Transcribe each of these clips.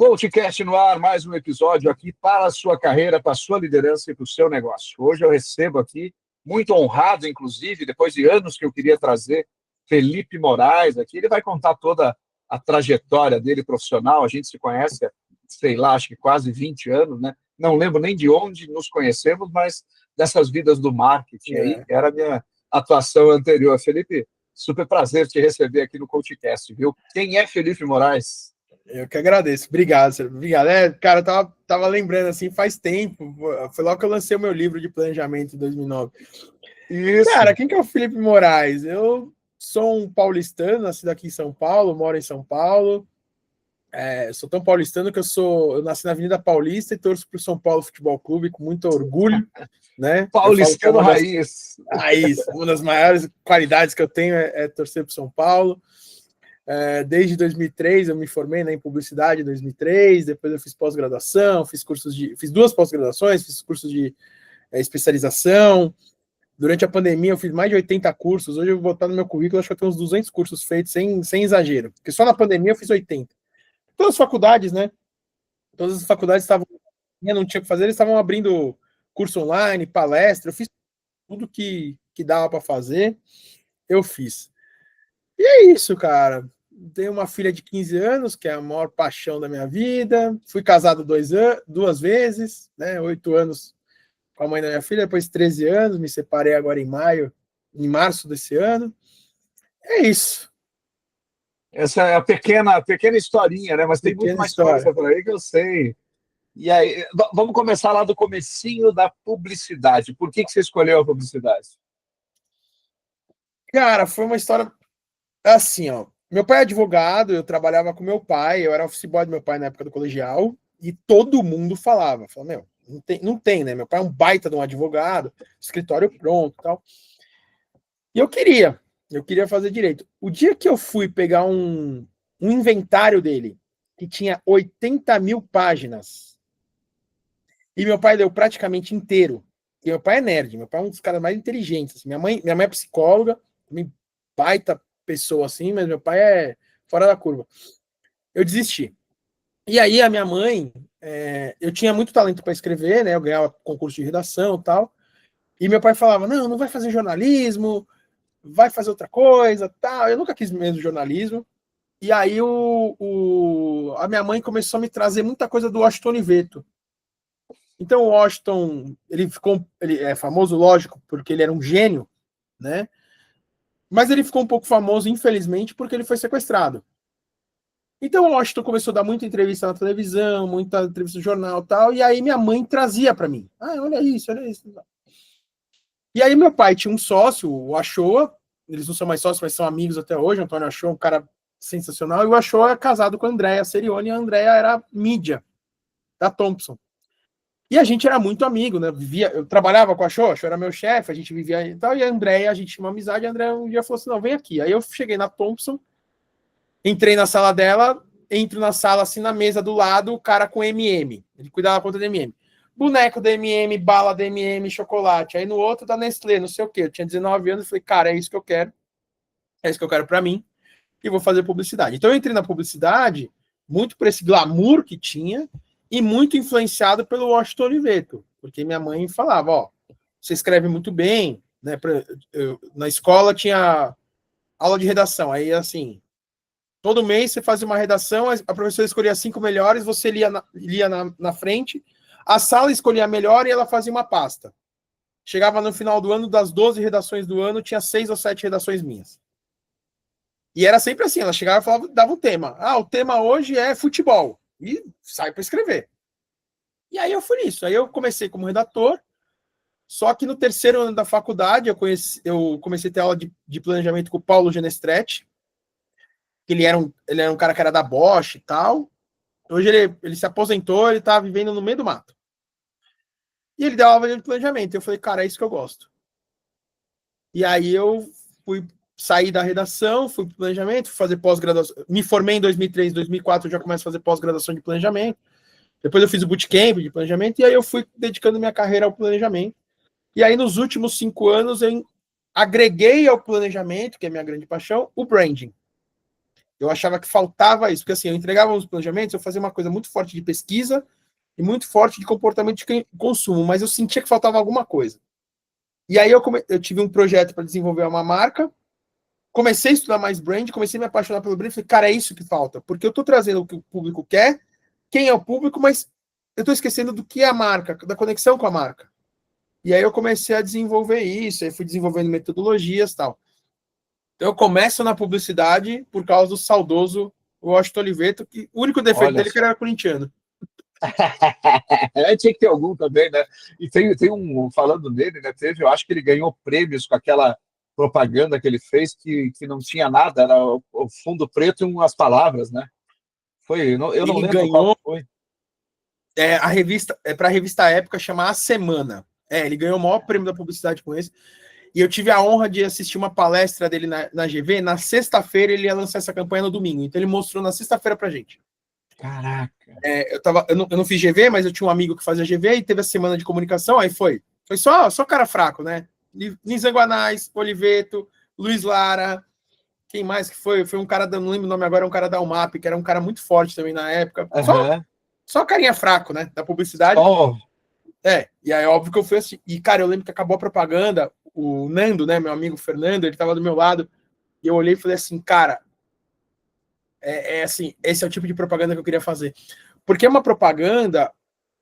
CoachCast no ar, mais um episódio aqui para a sua carreira, para a sua liderança e para o seu negócio. Hoje eu recebo aqui, muito honrado, inclusive, depois de anos que eu queria trazer Felipe Moraes aqui. Ele vai contar toda a trajetória dele profissional. A gente se conhece há, sei lá, acho que quase 20 anos, né? Não lembro nem de onde nos conhecemos, mas dessas vidas do marketing aí, era a minha atuação anterior. Felipe, super prazer te receber aqui no CoachCast, viu? Quem é Felipe Moraes? Eu que agradeço. Obrigado, Sérgio. Obrigado. Cara, eu tava lembrando, assim, faz tempo. Foi logo que eu lancei o meu livro de planejamento em 2009. Isso. Cara, quem que é o Felipe Moraes? Eu sou um paulistano, nascido aqui em São Paulo, moro em São Paulo. Sou tão paulistano que eu nasci na Avenida Paulista e torço para o São Paulo Futebol Clube com muito orgulho, né? Paulistano raiz. Raiz. Uma das maiores qualidades que eu tenho é torcer para o São Paulo. Desde 2003 eu me formei, né, em publicidade em 2003, depois eu fiz pós-graduação, fiz duas pós-graduações, fiz cursos de especialização. Durante a pandemia eu fiz mais de 80 cursos. Hoje eu vou botar no meu currículo, acho que eu tenho uns 200 cursos feitos sem exagero, porque só na pandemia eu fiz 80. Todas as faculdades, né? Todas as faculdades estavam, não tinha o que fazer, eles estavam abrindo curso online, palestra. Eu fiz tudo que dava para fazer, eu fiz. E é isso, cara. Tenho uma filha de 15 anos, que é a maior paixão da minha vida. Fui casado 2 vezes, né? 8 anos com a mãe da minha filha, depois 13 anos. Me separei agora em março desse ano. É isso. Essa é a pequena historinha, né? Mas tem muito mais coisa por aí que eu sei. E aí, vamos começar lá do comecinho da publicidade. Por que você escolheu a publicidade? Cara, foi uma história assim, ó. Meu pai é advogado, eu trabalhava com meu pai, eu era office boy do meu pai na época do colegial, e todo mundo falava, meu, não tem, né? Meu pai é um baita de um advogado, escritório pronto e tal. E eu queria fazer direito. O dia que eu fui pegar um inventário dele, que tinha 80 mil páginas, e meu pai leu praticamente inteiro, e meu pai é nerd, meu pai é um dos caras mais inteligentes. Assim. Minha mãe é psicóloga, baita pessoa assim, mas meu pai é fora da curva. Eu desisti. E aí a minha mãe, eu tinha muito talento para escrever, né? Eu ganhava concurso de redação e tal. E meu pai falava: não vai fazer jornalismo, vai fazer outra coisa, tal. Eu nunca quis mesmo jornalismo. E aí a minha mãe começou a me trazer muita coisa do Washington Oliveto. Então o Washington, ele é famoso, lógico, porque ele era um gênio, né? Mas ele ficou um pouco famoso, infelizmente, porque ele foi sequestrado. Então o Washington começou a dar muita entrevista na televisão, muita entrevista no jornal e tal, e aí minha mãe trazia para mim. Olha isso, olha isso. E aí meu pai tinha um sócio, o Achoa, eles não são mais sócios, mas são amigos até hoje, o Antônio Achoa, um cara sensacional, e o Achoa é casado com a Andréa Serioni, e a Andréa era mídia da Thompson. E a gente era muito amigo, né? Eu trabalhava com a Achoa era meu chefe, a gente vivia e tal, e a Andréa, a gente tinha uma amizade, e a Andréa um dia falou assim: não, vem aqui. Aí eu cheguei na Thompson, entrei na sala dela, entro na sala, assim, na mesa do lado, o cara com MM. Ele cuidava da conta da MM. Boneco da MM, bala da MM, chocolate. Aí no outro da Nestlé, não sei o quê. Eu tinha 19 anos e falei: cara, é isso que eu quero. É isso que eu quero pra mim. E vou fazer publicidade. Então eu entrei na publicidade muito por esse glamour que tinha e muito influenciado pelo Washington Oliveto. Porque minha mãe falava: ó, você escreve muito bem, né? Na escola tinha aula de redação. Aí, assim, todo mês você fazia uma redação, a professora escolhia 5 melhores, você lia na frente, a sala escolhia a melhor e ela fazia uma pasta. Chegava no final do ano, das 12 redações do ano, tinha 6 ou 7 redações minhas. E era sempre assim, ela chegava e falava, dava um tema. O tema hoje é futebol. E sai para escrever. E aí eu fui nisso. Aí eu comecei como redator, só que no terceiro ano da faculdade eu comecei a ter aula de planejamento com o Paulo Genestretti, que ele era um cara que era da Bosch e tal. Hoje ele se aposentou, ele tá vivendo no meio do mato. E ele deu aula de planejamento. Eu falei, cara, é isso que eu gosto. E aí eu saí da redação, fui pro planejamento, fui fazer pós-graduação. Me formei em 2003, 2004, eu já começo a fazer pós-graduação de planejamento. Depois eu fiz o bootcamp de planejamento e aí eu fui dedicando minha carreira ao planejamento. E aí nos últimos 5 anos eu agreguei ao planejamento, que é a minha grande paixão, o branding. Eu achava que faltava isso, porque assim, eu entregava os planejamentos, eu fazia uma coisa muito forte de pesquisa e muito forte de comportamento de consumo, mas eu sentia que faltava alguma coisa. E aí eu tive um projeto para desenvolver uma marca, comecei a estudar mais brand, comecei a me apaixonar pelo brand, falei, cara, é isso que falta, porque eu estou trazendo o que o público quer, quem é o público, mas eu estou esquecendo do que é a marca, da conexão com a marca. E aí eu comecei a desenvolver isso, aí fui desenvolvendo metodologias e tal. Então eu começo na publicidade por causa do saudoso Washington Oliveto, que o único defeito Olha dele é que ele só. era corintiano. Tinha que ter algum também, né? E tem um, falando nele, né? Eu acho que ele ganhou prêmios com aquela propaganda que ele fez que não tinha nada, era o fundo preto e umas palavras, né? Eu não Ele lembro qual ganhou foi. a revista, para a revista Época chamar A Semana. Ele ganhou o maior prêmio da publicidade com esse. E eu tive a honra de assistir uma palestra dele na GV. Na sexta-feira ele ia lançar essa campanha no domingo. Então ele mostrou na sexta-feira pra gente. Caraca. Eu não fiz GV, mas eu tinha um amigo que fazia GV e teve a semana de comunicação. Aí foi só cara fraco, né? Nizanguanais, Oliveto, Luiz Lara. Quem mais que foi? Foi um cara, não lembro o nome agora, um cara da UMAP, que era um cara muito forte também na época. Uhum. Só carinha fraco, né? Da publicidade. Oh. E aí, óbvio que eu fui assim. E, cara, eu lembro que acabou a propaganda, o Nando, né, meu amigo Fernando, ele tava do meu lado, e eu olhei e falei assim, cara, assim, esse é o tipo de propaganda que eu queria fazer. Porque é uma propaganda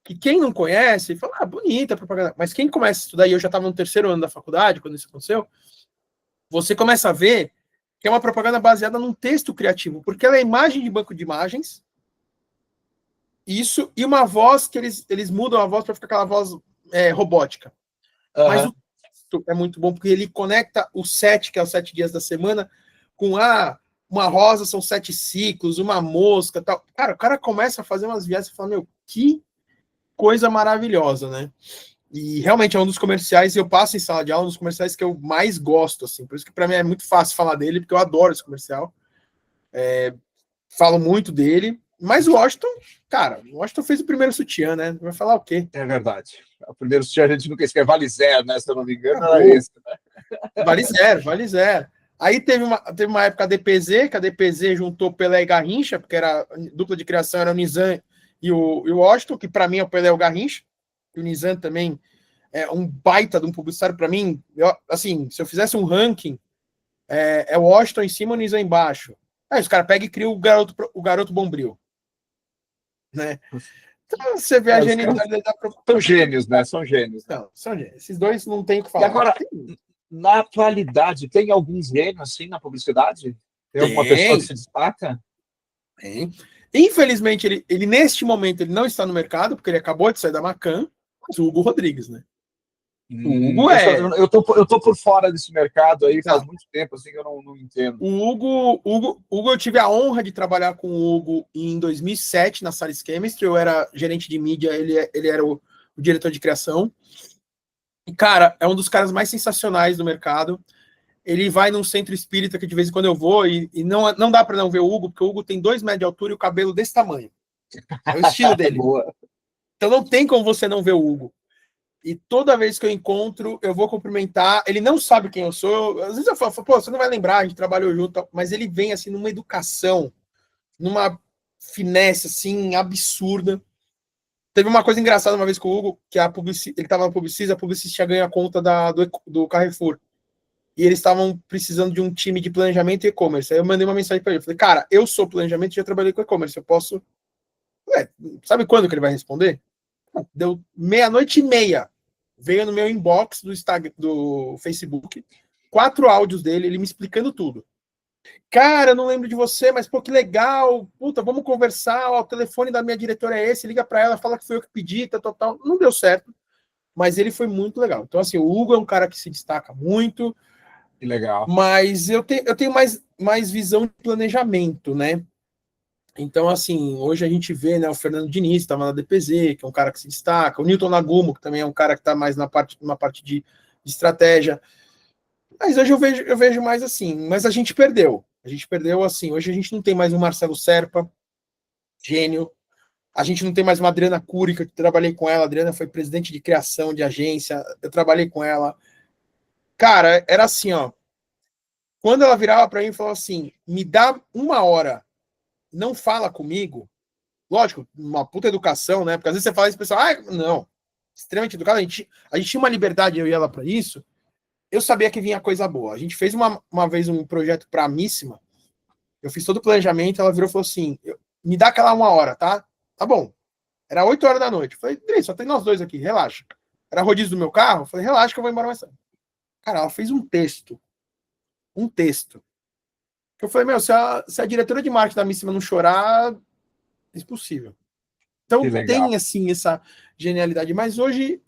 que quem não conhece, fala, bonita a propaganda, mas quem começa a estudar, e eu já estava no terceiro ano da faculdade, quando isso aconteceu, você começa a ver que é uma propaganda baseada num texto criativo, porque ela é imagem de banco de imagens, isso, e uma voz que eles mudam a voz para ficar aquela voz robótica. Mas Uhum. o texto é muito bom, porque ele conecta o 7, que é os 7 dias da semana, com uma rosa são 7 ciclos, uma mosca, tal. Cara, o cara começa a fazer umas viagens e fala, meu, que coisa maravilhosa, né? E realmente é um dos comerciais, eu passo em sala de aula, um dos comerciais que eu mais gosto, assim. Por isso que para mim é muito fácil falar dele, porque eu adoro esse comercial. Falo muito dele. Mas o Washington, cara, o Washington fez o primeiro sutiã, né? Vai falar o quê? É verdade. O primeiro a gente nunca esquece, vale zero, né? Se eu não me engano, era Acabou. esse, né? Vale zero, vale zero. Aí teve uma época a DPZ, que a DPZ juntou Pelé e Garrincha, porque era dupla de criação, era o Nizam e o Washington, que para mim é o Pelé e o Garrincha. E o Nizam também é um baita de um publicitário para mim. Assim, se eu fizesse um ranking, é o Washington em cima e o Nizam embaixo. Aí os caras pegam e criam o garoto Bombril. Né? Então você vê a Os caras genialidade da são gênios, né? São gênios. Né? Não, são gênios. Esses dois não tem o que E falar. agora, na atualidade, tem algum gênio assim na publicidade? Tem alguma pessoa que Tem. se destaca? Tem. Infelizmente, ele neste momento ele não está no mercado, porque ele acabou de sair da Macan, mas o Hugo Rodrigues, né? O Hugo Eu tô por fora desse mercado aí faz Não, muito tempo, assim que eu não entendo. Hugo, eu tive a honra de trabalhar com o Hugo em 2007 na Salis Chemistry. Eu era gerente de mídia, ele era o diretor de criação. E, cara, é um dos caras mais sensacionais do mercado. Ele vai num centro espírita que de vez em quando eu vou e não dá para não ver o Hugo, porque o Hugo tem 2 metros de altura e o cabelo desse tamanho. É o estilo dele. Boa. Então não tem como você não ver o Hugo. E toda vez que eu encontro, eu vou cumprimentar. Ele não sabe quem eu sou. Às vezes eu falo, pô, você não vai lembrar, a gente trabalhou junto, mas ele vem assim numa educação, numa finesse assim absurda. Teve uma coisa engraçada uma vez com o Hugo, que ele estava na Publicis, a Publicis tinha ganho a conta do Carrefour. E eles estavam precisando de um time de planejamento e e-commerce. Aí eu mandei uma mensagem para ele. Falei, cara, eu sou planejamento e já trabalhei com e-commerce. Eu posso. Sabe quando que ele vai responder? Deu 00:30. Veio no meu inbox do Instagram, do Facebook, 4 áudios dele, ele me explicando tudo. Cara, eu não lembro de você, mas pô, que legal. Puta, vamos conversar. Ó, o telefone da minha diretora é esse. Liga para ela, fala que foi eu que pedi, tal. Não deu certo, mas ele foi muito legal. Então, assim, o Hugo é um cara que se destaca muito. Que legal. Mas eu tenho mais visão de planejamento, né? Então, assim, hoje a gente vê, né, o Fernando Diniz estava na DPZ, que é um cara que se destaca, o Newton Nagumo, que também é um cara que está mais numa parte de estratégia. Mas hoje eu vejo mais assim, mas a gente perdeu. A gente perdeu, assim, hoje a gente não tem mais um Marcelo Serpa, gênio. A gente não tem mais uma Adriana Cury, que eu trabalhei com ela. A Adriana foi presidente de criação de agência, eu trabalhei com ela. Cara, era assim, ó. Quando ela virava para mim e falava assim, me dá 1 hora, não fala comigo, lógico, uma puta educação, né? Porque às vezes você fala isso, pessoal, não, extremamente educado, a gente tinha uma liberdade, eu e ela, para isso, eu sabia que vinha coisa boa. A gente fez uma vez um projeto para a Míssima, eu fiz todo o planejamento, ela virou e falou assim, me dá aquela 1 hora, tá? Tá bom. Era 8 horas da noite. Eu falei, Dri, só tem nós dois aqui, relaxa. Era rodízio do meu carro, eu falei, relaxa que eu vou embora mais tarde. Cara, ela fez um texto. Que eu falei, meu, se a diretora de marketing da Míssima não chorar, é impossível. Então tem, assim, essa genialidade. Mas hoje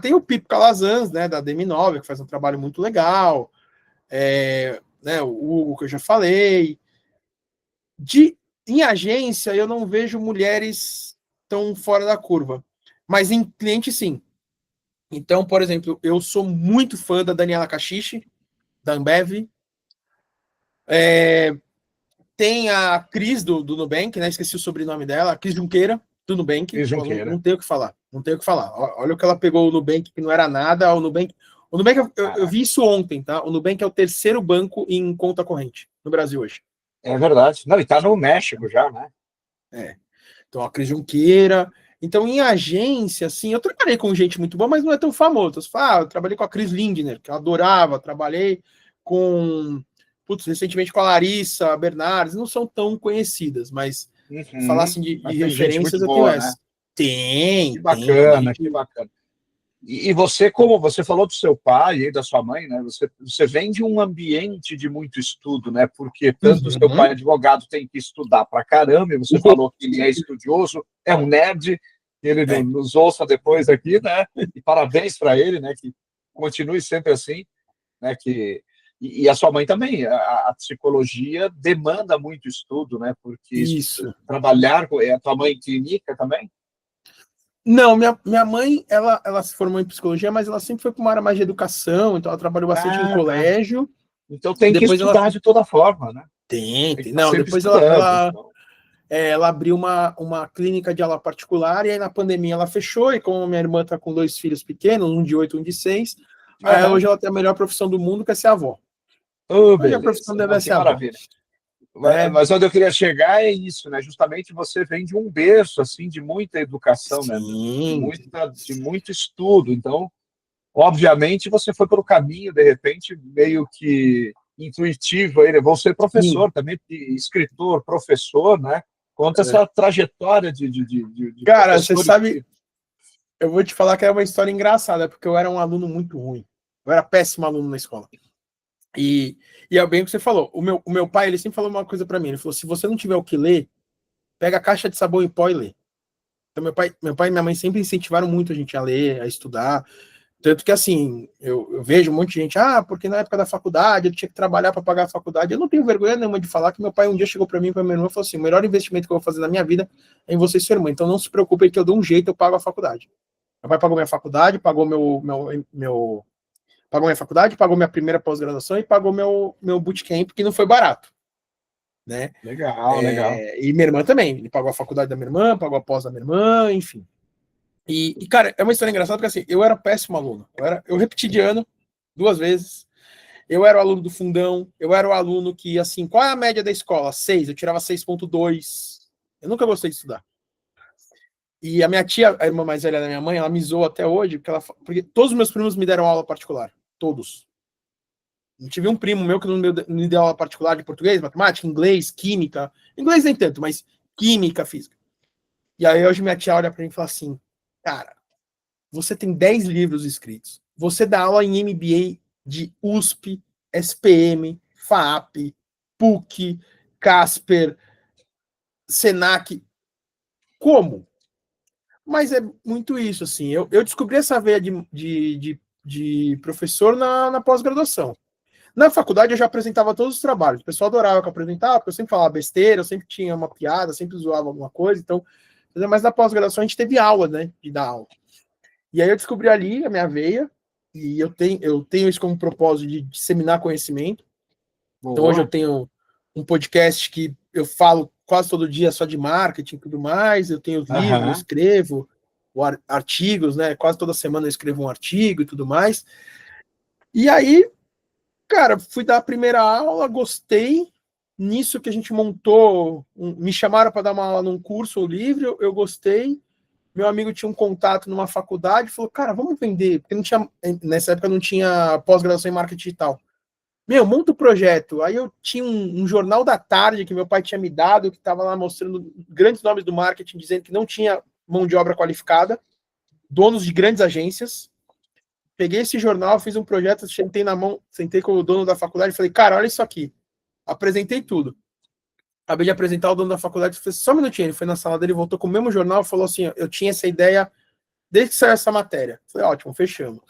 tem o Pipo Calazans, né, da DM9, que faz um trabalho muito legal. Né, o Hugo, que eu já falei. Em agência, eu não vejo mulheres tão fora da curva. Mas em cliente, sim. Então, por exemplo, eu sou muito fã da Daniela Cachiche, da Ambev. Tem a Cris do Nubank, né? Esqueci o sobrenome dela, a Cris Junqueira, do Nubank. Não tem o que falar. Olha o que ela pegou o Nubank, que não era nada. O Nubank eu vi isso ontem, tá? O Nubank é o 3º banco em conta corrente no Brasil hoje. É verdade. Não, e tá no México já, né? Então, a Cris Junqueira. Então, em agência, assim, eu trabalhei com gente muito boa, mas não é tão famoso. Eu trabalhei com a Cris Lindner, que eu adorava. Trabalhei com... recentemente com a Larissa Bernardes. Não são tão conhecidas, mas falar assim de referências, eu tenho essa. Tem. Que bacana, que bacana. E você, como você falou do seu pai e da sua mãe, né? Você vem de um ambiente de muito estudo, né? Porque tanto o seu pai advogado tem que estudar pra caramba, e você falou que ele é estudioso, é um nerd, ele nos ouça depois aqui, né? E parabéns para ele, né? Que continue sempre assim, né? E a sua mãe também, a psicologia demanda muito estudo, né? Porque isso. Trabalhar com a tua mãe clínica também? Não, minha mãe, ela se formou em psicologia, mas ela sempre foi para uma área mais de educação, então ela trabalhou bastante em colégio. Então tem que estudar de toda forma, né? Tem. Não, depois ela abriu uma clínica de aula particular, e aí na pandemia ela fechou, e como minha irmã está com 2 filhos pequenos, um de 8 e um de 6, hoje ela tem a melhor profissão do mundo, que é ser avó. Hoje a profissão deve ser maravilha. Mas onde eu queria chegar é isso, né? Justamente você vem de um berço assim de muita educação, né? De muito estudo. Então, obviamente, você foi pelo caminho, de repente, meio que intuitivo. Aí, vou ser professor também, escritor, professor, né? Conta essa trajetória de Cara, você sabe, eu vou te falar que é uma história engraçada, porque eu era um aluno muito ruim. Eu era péssimo aluno na escola. E é bem o que você falou. O meu pai, ele sempre falou uma coisa para mim. Ele falou: se você não tiver o que ler, pega a caixa de sabão em pó e lê. Então, meu pai e minha mãe sempre incentivaram muito a gente a ler, a estudar. Tanto que, assim, eu vejo um monte de gente, porque na época da faculdade eu tinha que trabalhar para pagar a faculdade. Eu não tenho vergonha nenhuma de falar que meu pai um dia chegou para mim e para minha irmã e falou assim: o melhor investimento que eu vou fazer na minha vida é em você e sua irmã. Então não se preocupe que eu dou um jeito, eu pago a faculdade. Meu pai pagou minha faculdade, pagou pagou minha faculdade, pagou minha primeira pós-graduação e pagou meu bootcamp, que não foi barato. Né? Legal. E minha irmã também. Ele pagou a faculdade da minha irmã, pagou a pós da minha irmã, enfim. E, cara, é uma história engraçada, porque assim, eu era péssimo aluno. Eu repeti de ano 2 vezes. Eu era o aluno do fundão. Eu era o aluno que, assim, qual é a média da escola? 6. Eu tirava 6,2. Eu nunca gostei de estudar. E a minha tia, a irmã mais velha da minha mãe, ela me zoou até hoje, porque todos os meus primos me deram aula particular. Todos. Não tive um primo meu que não me deu aula particular de português, matemática, inglês, química. Inglês nem tanto, mas química, física. E aí hoje minha tia olha para mim e fala assim: cara, você tem 10 livros escritos. Você dá aula em MBA de USP, SPM, FAP, PUC, Casper, Senac. Como? Mas é muito isso, assim. Eu descobri essa veia de professor na pós-graduação. Na faculdade eu já apresentava todos os trabalhos. O pessoal adorava que eu apresentava, porque eu sempre falava besteira, eu sempre tinha uma piada, sempre zoava alguma coisa. Então, mas na pós-graduação a gente teve aula, né? De dar aula. E aí eu descobri ali a minha veia, e eu tenho isso como propósito de disseminar conhecimento. Boa. Então hoje eu tenho um podcast que eu falo quase todo dia só de marketing e tudo mais. Eu tenho livros, eu escrevo artigos, né? Quase toda semana eu escrevo um artigo e tudo mais. E aí Cara, fui dar a primeira aula, gostei. Nisso que a gente montou, me chamaram para dar uma aula num curso livre, eu gostei. Meu amigo tinha um contato numa faculdade, falou, cara, vamos vender, porque não tinha, nessa época não tinha pós-graduação em marketing digital. Meu, monta o projeto. Aí eu tinha um jornal da tarde que meu pai tinha me dado, que estava lá mostrando grandes nomes do marketing, dizendo que não tinha mão de obra qualificada, donos de grandes agências. Peguei esse jornal, fiz um projeto, sentei na mão, sentei com o dono da faculdade e falei, cara, olha isso aqui. Apresentei tudo. Acabei de apresentar o dono da faculdade, falei, só um minutinho, ele foi na sala dele, voltou com o mesmo jornal e falou assim, eu tinha essa ideia desde que saiu essa matéria. Falei, ótimo, fechamos.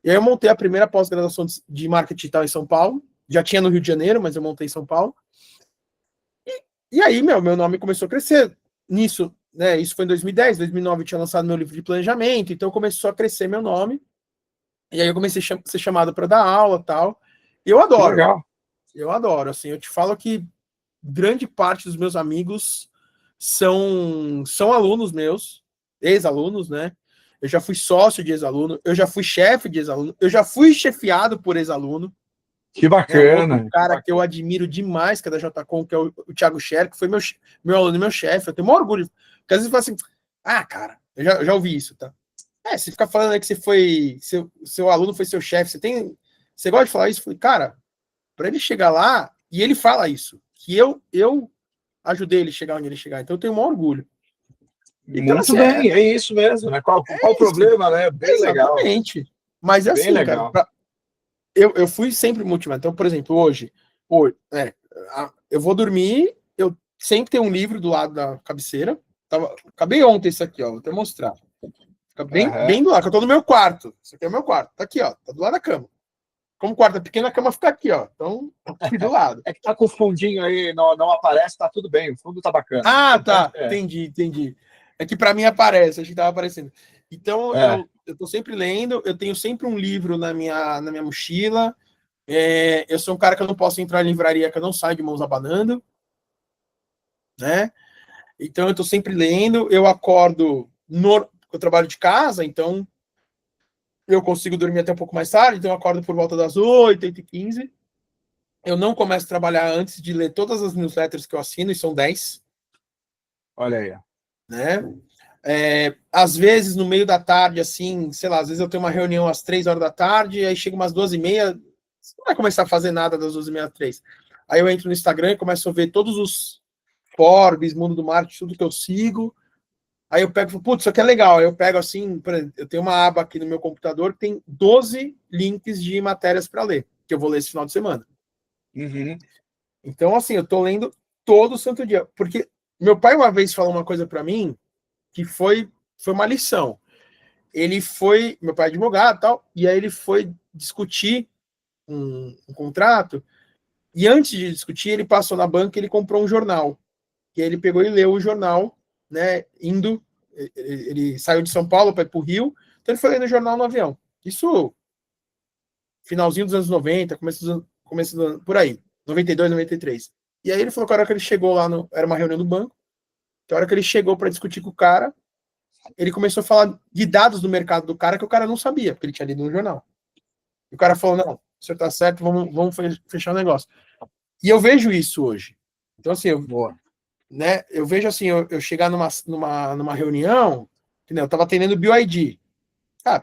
E aí eu montei a primeira pós-graduação de marketing digital em São Paulo, já tinha no Rio de Janeiro, mas eu montei em São Paulo. E aí, meu nome começou a crescer nisso, né? Isso foi em 2010, 2009 eu tinha lançado meu livro de planejamento, então começou a crescer meu nome. E aí eu comecei a ser chamado para dar aula e tal. E eu adoro. Que legal. Eu adoro, assim, eu te falo que grande parte dos meus amigos são alunos meus, ex-alunos, né? Eu já fui sócio de ex-aluno, eu já fui chefe de ex-aluno, eu já fui chefiado por ex-aluno. Que bacana. Um cara que eu admiro demais, que é da JCOM, que é o Thiago Scher, que foi meu aluno e meu chefe. Eu tenho o maior orgulho. Porque às vezes fala assim, cara, eu já ouvi isso, tá? Você fica falando aí que você foi, seu aluno foi seu chefe, você gosta de falar isso? Eu falei, cara, para ele chegar lá, e ele fala isso, que eu ajudei ele a chegar onde ele chegar, então eu tenho o maior orgulho. Então, muito assim, bem, é isso mesmo, né? Qual o problema, né? Bem legal. Exatamente. Mas é assim, legal. Cara, eu fui sempre motivado. Então, por exemplo, hoje eu vou dormir, eu sempre tenho um livro do lado da cabeceira. Acabei ontem isso aqui, ó, vou até mostrar. Fica bem do lado, que eu tô no meu quarto. Isso aqui é o meu quarto. Tá aqui, ó, tá do lado da cama. Como o quarto é pequeno, a cama fica aqui, ó. Então, aqui do lado. É que tá com o fundinho aí, não aparece, tá tudo bem, o fundo tá bacana. Ah, tá. Entendi. É que para mim aparece, acho que tava aparecendo. Então, eu tô sempre lendo, eu tenho sempre um livro na minha mochila. Eu sou um cara que eu não posso entrar em livraria que eu não saio de mãos abanando, né? Então, eu tô sempre lendo, eu acordo, eu trabalho de casa, então eu consigo dormir até um pouco mais tarde, então eu acordo por volta das 8, 8h15. Eu não começo a trabalhar antes de ler todas as newsletters que eu assino, e são 10. Olha aí. Né? Às vezes, no meio da tarde, assim, sei lá, às vezes eu tenho uma reunião às 3 horas da tarde, aí chega umas 2h30, você não vai começar a fazer nada das 2h30 às 3. Aí eu entro no Instagram e começo a ver todos os Forbes, Mundo do Marketing, tudo que eu sigo. Aí eu pego e falo, putz, isso aqui é legal. Aí eu pego assim, eu tenho uma aba aqui no meu computador que tem 12 links de matérias para ler, que eu vou ler esse final de semana. Uhum. Então, assim, eu tô lendo todo santo dia. Porque meu pai uma vez falou uma coisa para mim que foi uma lição. Meu pai é advogado e tal, e aí ele foi discutir um contrato, e antes de discutir, ele passou na banca e ele comprou um jornal. E aí ele pegou e leu o jornal, né, ele saiu de São Paulo para ir para o Rio, então ele foi lendo o jornal no avião. Isso, finalzinho dos anos 90, começo do ano, por aí, 92, 93. E aí ele falou que a hora que ele chegou lá, era uma reunião do banco, que a hora que ele chegou para discutir com o cara, ele começou a falar de dados do mercado do cara que o cara não sabia, porque ele tinha lido no jornal. E o cara falou, não, o senhor tá certo, vamos fechar o negócio. E eu vejo isso hoje. Então, assim, eu vejo assim, eu chegar numa reunião, que eu tava atendendo o BioID.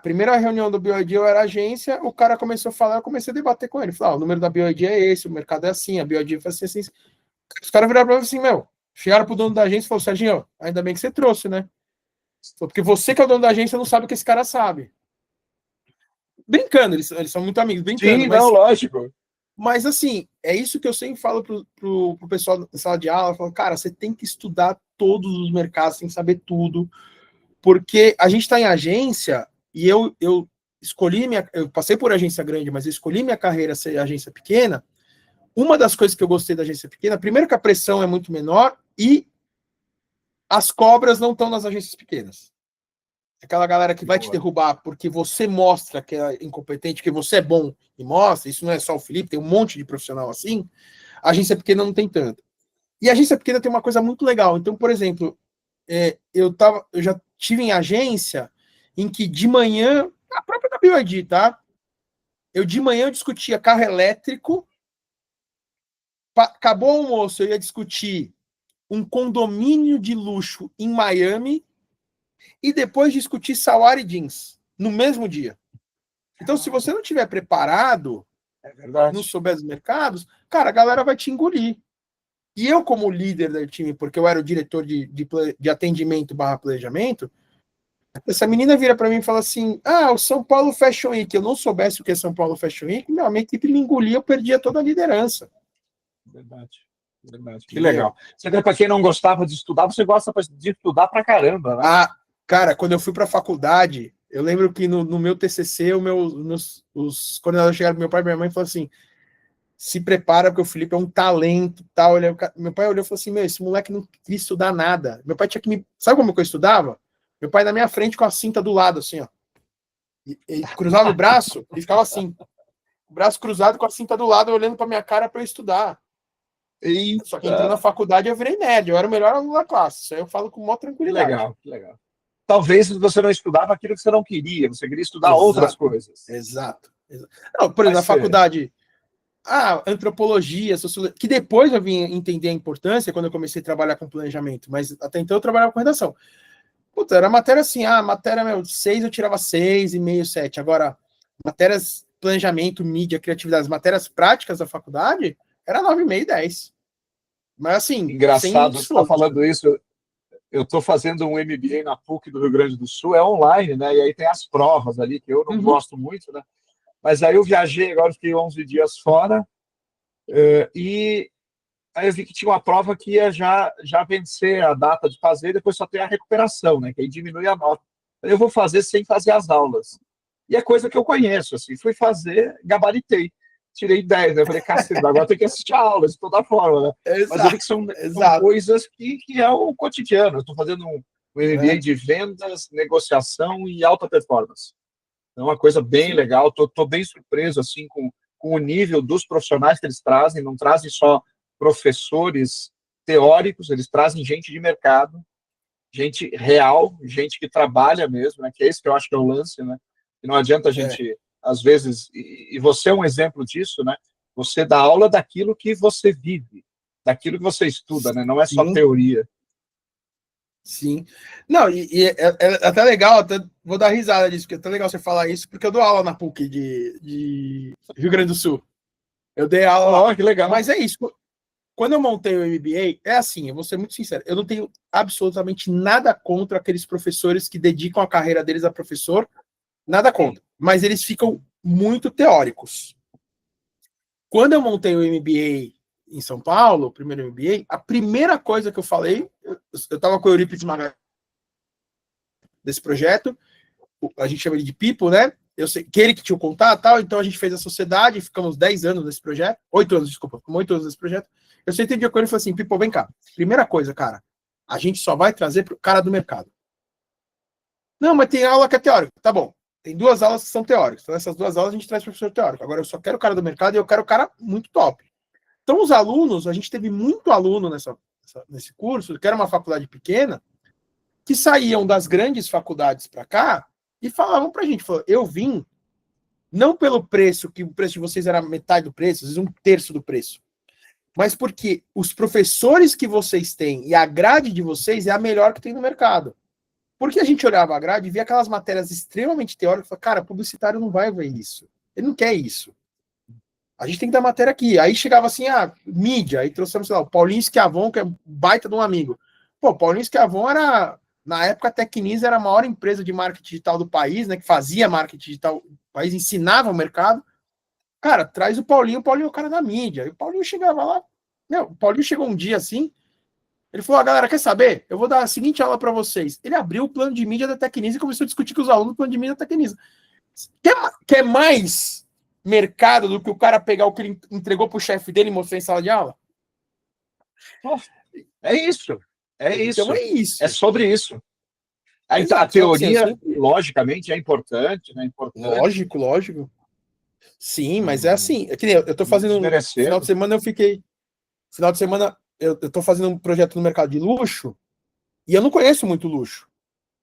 Primeira reunião do BioID, eu era agência, o cara começou a falar, eu comecei a debater com ele. Falei, o número da BioID é esse, o mercado é assim, a BioID foi assim. Os caras viraram pra mim assim, chegaram pro dono da agência e falaram, Serginho, ainda bem que você trouxe, né? Porque você que é o dono da agência não sabe o que esse cara sabe. Brincando, eles são muito amigos, brincando. Sim, não, lógico. Mas, assim, é isso que eu sempre falo pro pessoal da sala de aula. Eu falo, cara, você tem que estudar todos os mercados, tem que saber tudo. Porque a gente está em agência e eu escolhi eu passei por agência grande, mas eu escolhi minha carreira ser agência pequena. Uma das coisas que eu gostei da agência pequena, primeiro que a pressão é muito menor e as cobras não estão nas agências pequenas. Aquela galera que vai te derrubar porque você mostra que é incompetente, que você é bom e mostra, isso não é só o Felipe, tem um monte de profissional assim, a agência pequena não tem tanto. E a agência pequena tem uma coisa muito legal. Então, por exemplo, eu já tive em agência em que de manhã, a própria da BioID, tá? De manhã eu discutia carro elétrico, acabou o almoço, eu ia discutir um condomínio de luxo em Miami e depois discutir Sawari Jeans no mesmo dia. Então, se você não estiver preparado, não souber dos mercados, cara, a galera vai te engolir. E eu, como líder do time, porque eu era o diretor de atendimento / planejamento, essa menina vira para mim e fala assim, o São Paulo Fashion Week, eu não soubesse o que é São Paulo Fashion Week, minha equipe me engolia, eu perdia toda a liderança. Verdade. Que legal. Você vê, para quem não gostava de estudar, você gosta de estudar pra caramba, né? Cara, quando eu fui pra faculdade, eu lembro que no meu TCC, os coordenadores chegaram pro meu pai e minha mãe e falaram assim, se prepara, porque o Felipe é um talento, tal. Meu pai olhou e falou assim, esse moleque não queria estudar nada. Meu pai tinha que me... Sabe como que eu estudava? Meu pai na minha frente com a cinta do lado, assim, ó. Ele cruzava o braço e ficava assim. O braço cruzado com a cinta do lado, olhando pra minha cara pra eu estudar. Só que entrando na faculdade eu virei nerd, eu era o melhor aluno da classe. Isso aí eu falo com maior tranquilidade. Que legal. Talvez você não estudava aquilo que você não queria, você queria estudar outras coisas. Exato. Não, por exemplo, na faculdade, antropologia, sociologia, que depois eu vim entender a importância quando eu comecei a trabalhar com planejamento, mas até então eu trabalhava com redação. Puta, era matéria assim, matéria 6 eu tirava 6,5, 7. Agora, matérias, planejamento, mídia, criatividade, as matérias práticas da faculdade, era 9,5, 10. Mas assim, engraçado você estar falando isso. Eu estou fazendo um MBA na PUC do Rio Grande do Sul, é online, né? E aí tem as provas ali, que eu não gosto muito, né? Mas aí eu viajei, agora fiquei 11 dias fora, e aí eu vi que tinha uma prova que ia já vencer a data de fazer, depois só tem a recuperação, né? Que aí diminui a nota. Eu vou fazer sem fazer as aulas. E é coisa que eu conheço, assim. Fui fazer, gabaritei. Tirei 10, né? Eu falei, cacete, agora tem que assistir a aula, de toda forma, né? Exato, mas eu vi que são coisas que é o cotidiano. Eu estou fazendo um MBA de vendas, negociação e alta performance. É uma coisa bem legal. Estou bem surpreso assim, com o nível dos profissionais que eles trazem. Não trazem só professores teóricos, eles trazem gente de mercado, gente real, gente que trabalha mesmo, né? Que é esse que eu acho que é o lance, né? E não adianta a gente... às vezes, e você é um exemplo disso, né? Você dá aula daquilo que você vive, daquilo que você estuda, né? Não é só teoria. Sim. Não, é até legal, vou dar risada disso, porque é até legal você falar isso, porque eu dou aula na PUC de Rio Grande do Sul. Eu dei aula lá. Que legal. Mas é isso. Quando eu montei o MBA, é assim, eu vou ser muito sincero, eu não tenho absolutamente nada contra aqueles professores que dedicam a carreira deles a professor, nada contra. Mas eles ficam muito teóricos. Quando eu montei o MBA em São Paulo, o primeiro MBA, a primeira coisa que eu falei, eu estava com o Eurípides Magalhães desse projeto, a gente chama ele de People, né? Eu sei que ele que tinha o contato, tal, então a gente fez a sociedade, ficamos 10 anos nesse projeto, 8 anos, desculpa, 8 anos nesse projeto. Eu sentei um dia com ele e falei assim, People, vem cá, primeira coisa, cara, a gente só vai trazer pro cara do mercado. Não, mas tem aula que é teórica, tá bom. Tem 2 aulas que são teóricas. Então, nessas 2 aulas a gente traz professor teórico. Agora, eu só quero o cara do mercado e eu quero o cara muito top. Então, os alunos, a gente teve muito aluno nesse curso, que era uma faculdade pequena, que saíam das grandes faculdades para cá e falavam pra gente, eu vim não pelo preço, que o preço de vocês era metade do preço, às vezes 1/3 do preço, mas porque os professores que vocês têm e a grade de vocês é a melhor que tem no mercado. Porque a gente olhava a grade e via aquelas matérias extremamente teóricas e falava, cara, publicitário não vai ver isso. Ele não quer isso. A gente tem que dar matéria aqui. Aí chegava assim, mídia. Aí trouxemos, sei lá, o Paulinho Schiavon, que é baita de um amigo. Pô, Paulinho Schiavon era, na época, a Tecnisa era a maior empresa de marketing digital do país, né? Que fazia marketing digital do país, ensinava o mercado. Cara, traz o Paulinho é o cara da mídia. E o Paulinho chegava lá. O Paulinho chegou um dia assim, ele falou, galera, quer saber? Eu vou dar a seguinte aula para vocês. Ele abriu o plano de mídia da Tecnisa e começou a discutir com os alunos o plano de mídia da Tecnisa. Quer mais mercado do que o cara pegar o que ele entregou pro chefe dele e mostrar em sala de aula? É isso. Então é isso. É sobre isso. A teoria, logicamente, é importante, né? Lógico. Sim, mas é assim. É que nem eu tô fazendo final de semana eu fiquei... Final de semana eu tô fazendo um projeto no mercado de luxo e eu não conheço muito luxo.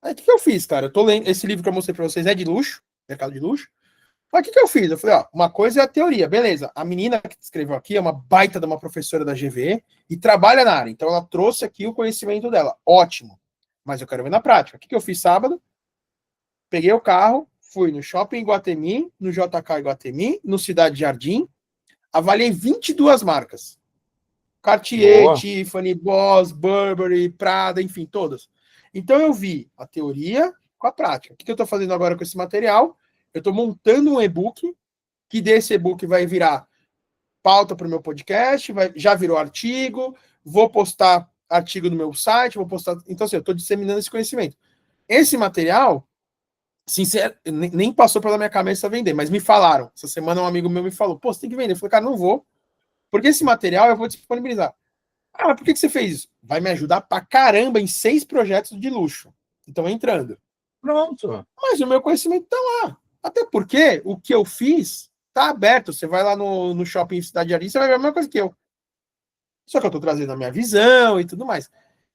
Aí o que eu fiz, cara? Eu tô lendo... Esse livro que eu mostrei pra vocês é de luxo, mercado de luxo. Mas o que eu fiz? Eu falei, ó, uma coisa é a teoria, beleza. A menina que escreveu aqui é uma baita de uma professora da GV e trabalha na área. Então ela trouxe aqui o conhecimento dela. Ótimo. Mas eu quero ver na prática. O que eu fiz sábado? Peguei o carro, fui no Shopping Iguatemi, no JK Iguatemi, no Cidade Jardim, avaliei 22 marcas. Cartier, Boa. Tiffany, Boss, Burberry, Prada, enfim, todas. Então eu vi a teoria com a prática. O que eu estou fazendo agora com esse material? Eu estou montando um e-book, que desse e-book vai virar pauta para o meu podcast, já virou artigo, vou postar artigo no meu site, vou postar. Então, assim, eu estou disseminando esse conhecimento. Esse material, sincero, nem passou pela minha cabeça vender, mas me falaram. Essa semana um amigo meu me falou: pô, você tem que vender. Eu falei, cara, não vou, porque esse material eu vou disponibilizar. Ah, mas por que você fez isso? Vai me ajudar pra caramba em 6 projetos de luxo. Então, entrando. Pronto. Mas o meu conhecimento tá lá. Até porque o que eu fiz tá aberto. Você vai lá no shopping Cidade Jardim, você vai ver a mesma coisa que eu. Só que eu tô trazendo a minha visão e tudo mais.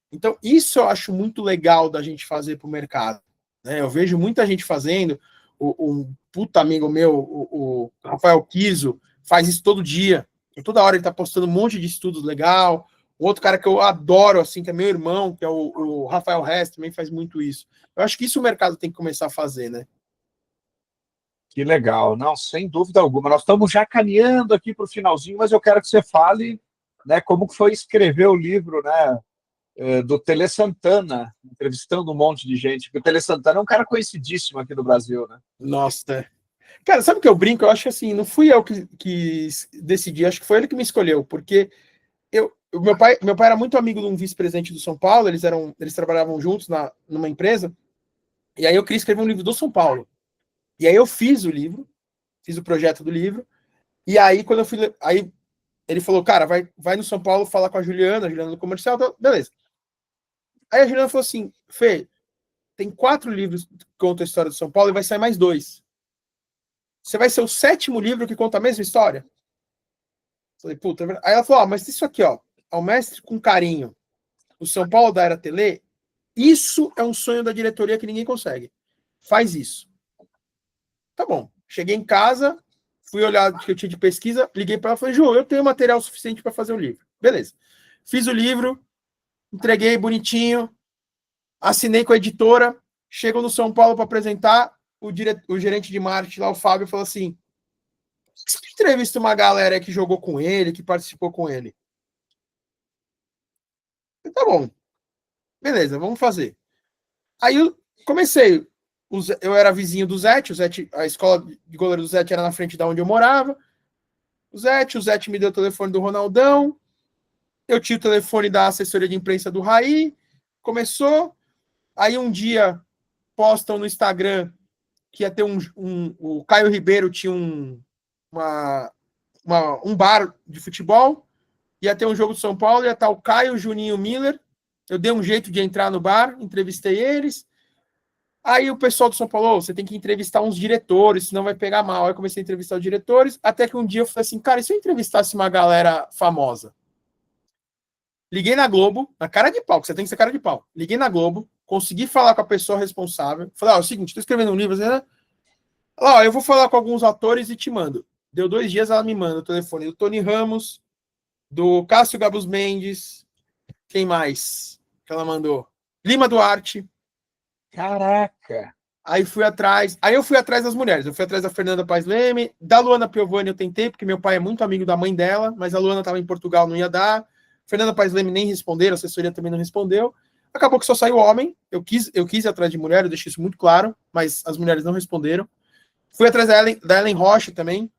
Então, isso eu acho muito legal da gente fazer pro mercado. Né? Eu vejo muita gente fazendo. Um puta amigo meu, o Rafael Kiso, faz isso todo dia. Toda hora ele tá postando um monte de estudos legal. Outro cara que eu adoro, assim, que é meu irmão, que é o Rafael Hess, também faz muito isso. Eu acho que isso o mercado tem que começar a fazer, né? Que legal. Não, sem dúvida alguma. Nós estamos já caminhando aqui para o finalzinho, mas eu quero que você fale, né, como que foi escrever o livro, né, do Tele Santana, entrevistando um monte de gente. Porque o Tele Santana é um cara conhecidíssimo aqui no Brasil, né? Nossa. Cara, sabe o que eu brinco? Eu acho que assim, não fui eu que decidi, acho que foi ele que me escolheu, porque meu pai era muito amigo de um vice-presidente do São Paulo, eles trabalhavam juntos numa empresa, e aí eu queria escrever um livro do São Paulo. E aí eu fiz o livro, fiz o projeto do livro, e aí quando eu fui, aí ele falou, cara, vai no São Paulo falar com a Juliana do comercial, então, beleza. Aí a Juliana falou assim, Fê, tem 4 livros que contam a história do São Paulo e vai sair mais 2. Você vai ser o 7º livro que conta a mesma história? Falei, puta, é verdade. Aí ela falou, mas isso aqui, ó, ao mestre com carinho, o São Paulo da Era Tele, isso é um sonho da diretoria que ninguém consegue. Faz isso. Tá bom. Cheguei em casa, fui olhar o que eu tinha de pesquisa, liguei para ela e falei, Ju, eu tenho material suficiente para fazer o livro. Beleza. Fiz o livro, entreguei bonitinho, assinei com a editora, chego no São Paulo para apresentar, o gerente de marketing lá, o Fábio, falou assim, você entrevista uma galera que jogou com ele, que participou com ele. Tá bom. Beleza, vamos fazer. Aí eu comecei. Eu era vizinho do Zete, a escola de goleiro do Zete era na frente da onde eu morava. O Zete me deu o telefone do Ronaldão. Eu tinha o telefone da assessoria de imprensa do Raí. Começou. Aí um dia postam no Instagram que ia ter o Caio Ribeiro tinha um bar de futebol. Ia ter um jogo de São Paulo, ia estar o Caio, o Juninho, o Miller. Eu dei um jeito de entrar no bar, entrevistei eles. Aí o pessoal do São Paulo, oh, você tem que entrevistar uns diretores, senão vai pegar mal. Aí eu comecei a entrevistar os diretores, até que um dia eu falei assim, cara, e se eu entrevistasse uma galera famosa? Liguei na Globo, na cara de pau, que você tem que ser cara de pau. Liguei na Globo, consegui falar com a pessoa responsável. Falei, ó, é o seguinte, tô escrevendo um livro, né? Ó, eu vou falar com alguns atores e te mando. Deu 2 dias, ela me manda o telefone do Tony Ramos, do Cássio Gabus Mendes, quem mais que ela mandou? Lima Duarte. Caraca! Aí eu fui atrás das mulheres. Eu fui atrás da Fernanda Paes Leme, da Luana Piovani eu tentei, porque meu pai é muito amigo da mãe dela, mas a Luana estava em Portugal, não ia dar. Fernanda Paes Leme nem responderam, a assessoria também não respondeu. Acabou que só saiu homem. Eu quis ir atrás de mulher, eu deixei isso muito claro, mas as mulheres não responderam. Fui atrás da Ellen Rocha também,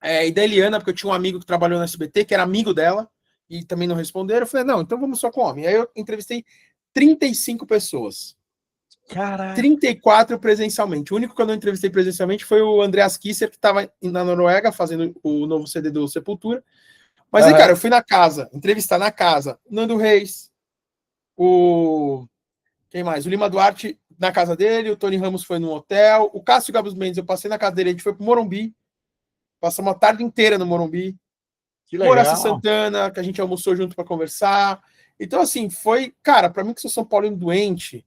e da Eliana, porque eu tinha um amigo que trabalhou na SBT, que era amigo dela, e também não responderam. Eu falei, não, então vamos só com homem. Aí eu entrevistei 35 pessoas. Caraca! 34 presencialmente. O único que eu não entrevistei presencialmente foi o Andreas Kisser, que estava na Noruega fazendo o novo CD do Sepultura. Mas aí, cara, eu fui na casa, entrevistar na casa Nando Reis, quem mais? O Lima Duarte na casa dele, o Tony Ramos foi no hotel, o Cássio Gabus Mendes, eu passei na casa dele, a gente foi pro Morumbi, passamos uma tarde inteira no Morumbi. Que legal! Horácio Santana, que a gente almoçou junto para conversar. Então, assim, foi... Cara, para mim que sou São Paulino doente,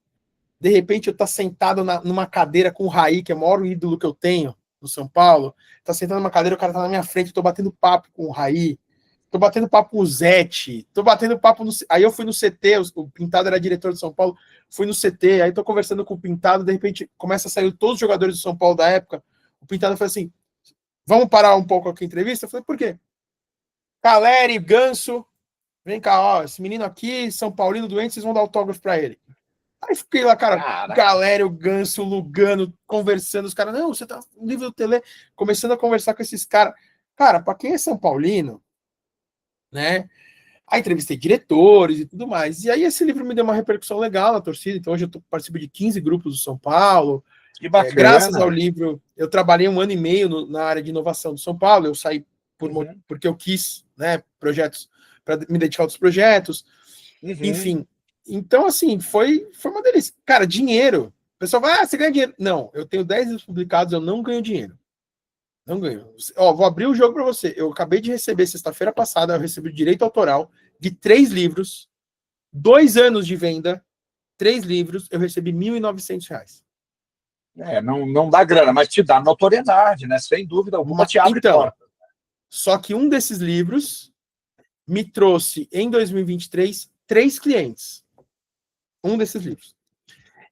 de repente eu estar sentado numa cadeira com o Raí, que é o maior ídolo que eu tenho, no São Paulo, tá sentando numa cadeira, o cara tá na minha frente, eu tô batendo papo com o Raí, tô batendo papo com o Zete, tô batendo papo no... Aí eu fui no CT, o Pintado era diretor de São Paulo, fui no CT, aí tô conversando com o Pintado, de repente começa a sair todos os jogadores do São Paulo da época, o Pintado falou assim, vamos parar um pouco aqui a entrevista? Eu falei, por quê? Caleri, Ganso, vem cá, ó, esse menino aqui, São Paulino doente, vocês vão dar autógrafo pra ele. Aí fiquei lá, cara, galera, o Ganso, o Lugano, conversando, os caras, não, você tá no livro do Tele, começando a conversar com esses caras. Cara, pra quem é São Paulino, né, aí entrevistei diretores e tudo mais, e aí esse livro me deu uma repercussão legal na torcida, então hoje eu participo de 15 grupos do São Paulo. Que bacana. Graças ao livro, eu trabalhei 1 ano e meio na área de inovação do São Paulo, eu saí porque eu quis, né, projetos, para me dedicar a outros projetos, enfim. Então, assim, foi uma delícia. Cara, dinheiro. O pessoal vai, você ganha dinheiro. Não, eu tenho 10 livros publicados, eu não ganho dinheiro. Não ganho. Ó, vou abrir o jogo para você. Eu acabei de receber, sexta-feira passada, eu recebi direito autoral de 3 livros, 2 anos de venda, 3 livros, eu recebi R$1.900. Não dá grana, mas te dá notoriedade, né? Sem dúvida alguma, te abre porta. Só que um desses livros me trouxe, em 2023, 3 clientes. Um desses livros.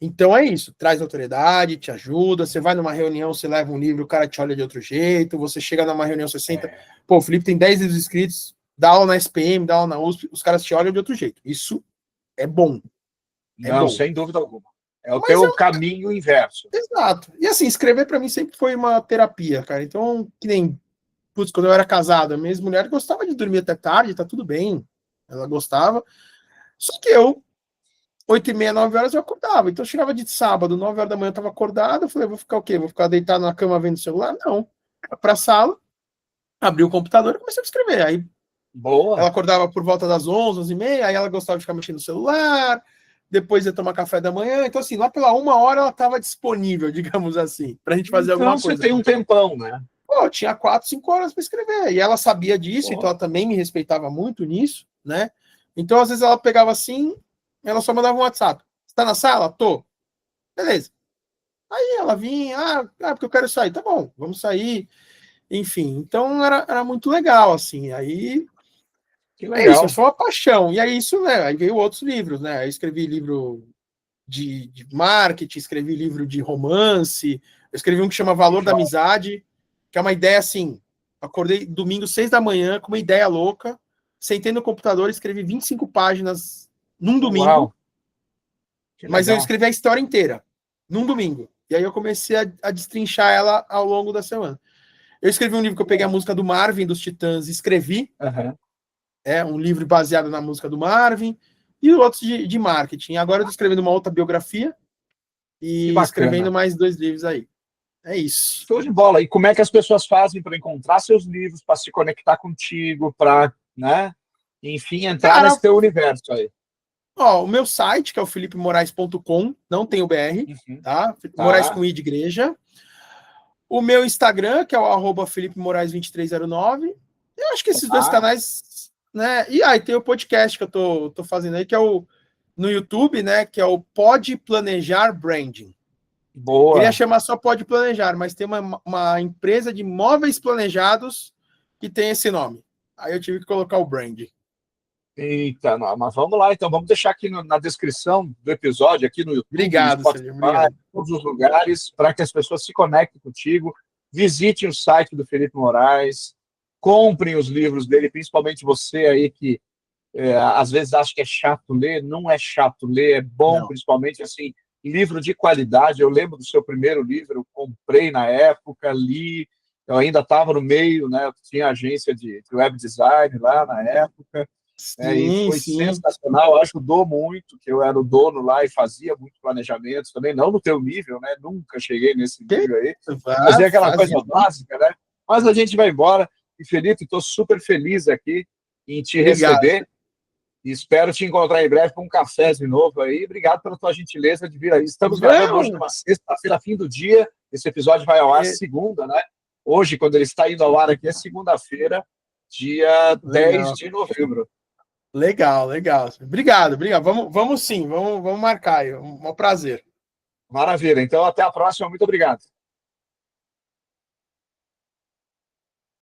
Então é isso, traz autoridade, te ajuda, você vai numa reunião, você leva um livro, o cara te olha de outro jeito, você chega numa reunião, você senta, pô, o Felipe tem 10 livros escritos, dá aula na SPM, dá aula na USP, os caras te olham de outro jeito. Isso é bom. Não, sem dúvida alguma. É o teu caminho inverso. Exato. E assim, escrever para mim sempre foi uma terapia, cara. Então, que nem, putz, quando eu era casado, a minha mulher gostava de dormir até tarde, tá tudo bem, ela gostava, só que eu 8h30, 9 horas eu acordava. Então eu chegava de sábado, 9 horas da manhã eu tava acordado. Eu falei, vou ficar o quê? Vou ficar deitado na cama vendo o celular? Não. Pra sala, abri o computador e comecei a escrever. Aí ela acordava por volta das 11, 11h30, aí ela gostava de ficar mexendo no celular, depois ia tomar café da manhã. Então, assim, lá pela 1 hora ela estava disponível, digamos assim, pra gente fazer alguma coisa. Então você tem um tempão, né? Pô, tinha 4, 5 horas para escrever. E ela sabia disso, então ela também me respeitava muito nisso, né? Então, às vezes, ela pegava assim, ela só mandava um WhatsApp. Você tá na sala? Tô. Beleza. Aí ela vinha, porque eu quero sair. Tá bom, vamos sair. Enfim, então era muito legal, assim. Aí, que legal. Isso, foi uma paixão. E aí isso, né? Aí veio outros livros, né? Aí escrevi livro de marketing, escrevi livro de romance, eu escrevi um que chama Valor da Amizade, que é uma ideia assim, acordei domingo 6 da manhã com uma ideia louca, sentei no computador e escrevi 25 páginas num domingo, mas eu escrevi a história inteira, num domingo. E aí eu comecei a destrinchar ela ao longo da semana. Eu escrevi um livro que eu peguei a música do Marvin, dos Titãs, e escrevi. Um livro baseado na música do Marvin, e outros de marketing. Agora eu estou escrevendo uma outra biografia e escrevendo mais 2 livros aí. É isso. Show de bola. E como é que as pessoas fazem para encontrar seus livros, para se conectar contigo, para, né, enfim, entrar nesse teu universo aí? Ó, o meu site, que é o felipemorais.com, não tem o BR, tá? Moraes com I de igreja. O meu Instagram, que é o @felipemorais2309. Eu acho que esses 2 canais, né? E aí tem o podcast que eu tô fazendo aí, que é no YouTube, né? Que é o Pode Planejar Branding. Boa. Ele ia chamar só Pode Planejar, mas tem uma empresa de móveis planejados que tem esse nome. Aí eu tive que colocar o brand. Eita, não, mas vamos lá, então. Vamos deixar aqui na descrição do episódio, aqui no YouTube, obrigado, no Spotify, em todos os lugares, para que as pessoas se conectem contigo, visitem o site do Felipe Morais, comprem os livros dele, principalmente você aí que às vezes acha que é chato ler. Não é chato ler, é bom, não. Principalmente assim, livro de qualidade. Eu lembro do seu primeiro livro, eu comprei na época, li, eu ainda estava no meio, né? Eu tinha agência de web design lá na época. E foi sensacional, ajudou muito, que eu era o dono lá e fazia muito planejamento também, não no teu nível, né? Nunca cheguei nesse nível aí, fazia aquela coisa básica, né? Mas a gente vai embora. E Felipe, estou super feliz aqui em te receber e espero te encontrar em breve com um café de novo aí. Obrigado pela tua gentileza de vir aí. Estamos gravando hoje numa sexta-feira, fim do dia. Esse episódio vai ao ar segunda, né? Hoje, quando ele está indo ao ar aqui, é segunda-feira, dia 10 de novembro. Legal. Obrigado. Vamos sim, vamos marcar aí. Um prazer. Maravilha. Então, até a próxima. Muito obrigado.